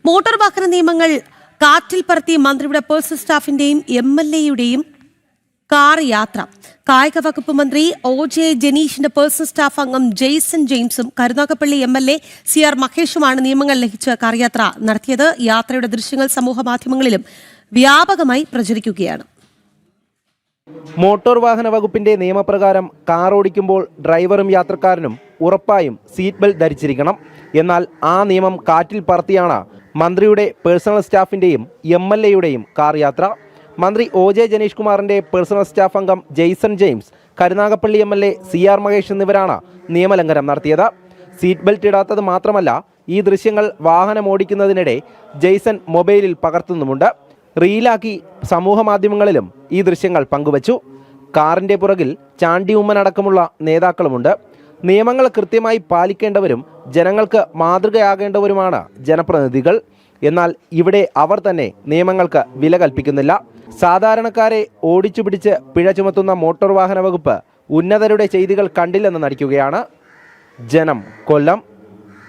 Motor വാഹന നിയമങ്ങൾ കാറ്റിൽ പറത്തി മന്ത്രിയുടെ പേഴ്സണൽ സ്റ്റാഫിന്റെയും MLAയുടെയും കാർ യാത്ര. കായിക വകുപ്പ് മന്ത്രി OJ ജനീഷിന്റെ പേഴ്സണൽ സ്റ്റാഫ് അംഗം ജെയ്സൺ ജെയിംസും കരുനാഗപ്പള്ളി MLA CR മഹേഷുമാണ് നിയമങ്ങൾ ലംഘിച്ച് കാർ യാത്ര നടത്തിയത്. യാത്രയുടെ ദൃശ്യങ്ങൾ സമൂഹ മാധ്യമങ്ങളിലും വ്യാപകമായി പ്രചരിക്കുകയാണ്. മോട്ടോർ വാഹന വകുപ്പിന്റെ നിയമപ്രകാരം കാർ ഓടിക്കുമ്പോൾ ഡ്രൈവറും യാത്രക്കാരനും ഉറപ്പായും സീറ്റ് ബെൽറ്റ് ധരിച്ചിരിക്കണം. എന്നാൽ ആ നിയമം കാറ്റിൽ പറത്തിയാണ് മന്ത്രിയുടെ പേഴ്സണൽ സ്റ്റാഫിന്റെയും MLAയുടെയും കാർ യാത്ര. മന്ത്രി OJ ജനീഷ് കുമാറിന്റെ പേഴ്സണൽ സ്റ്റാഫ് അംഗം Jaison James, Karunagappally MLA CR Mahesh എന്നിവരാണ് നിയമലംഘനം നടത്തിയത്. സീറ്റ് ബെൽറ്റ് ഇടാത്തത് മാത്രമല്ല, ഈ ദൃശ്യങ്ങൾ വാഹനം ഓടിക്കുന്നതിനിടെ ജെയ്സൺ മൊബൈലിൽ പകർത്തുന്നുമുണ്ട്. റീലാക്കി സമൂഹ മാധ്യമങ്ങളിലും ഈ ദൃശ്യങ്ങൾ പങ്കുവച്ചു. കാറിന്റെ പുറകിൽ ചാണ്ടി ഉമ്മൻ അടക്കമുള്ള നേതാക്കളുമുണ്ട്. നിയമങ്ങൾ കൃത്യമായി പാലിക്കേണ്ടവരും ജനങ്ങൾക്ക് മാതൃകയാകേണ്ടവരുമാണ് ജനപ്രതിനിധികൾ. എന്നാൽ ഇവിടെ അവർ തന്നെ നിയമങ്ങൾക്ക് വില കൽപ്പിക്കുന്നില്ല. സാധാരണക്കാരെ ഓടിച്ചു പിടിച്ച് പിഴ ചുമത്തുന്ന മോട്ടോർ വാഹന വകുപ്പ് ഉന്നതരുടെ ചെയ്തികൾ കണ്ടില്ലെന്ന് നടിക്കുകയാണ്. ജനം, കൊല്ലം.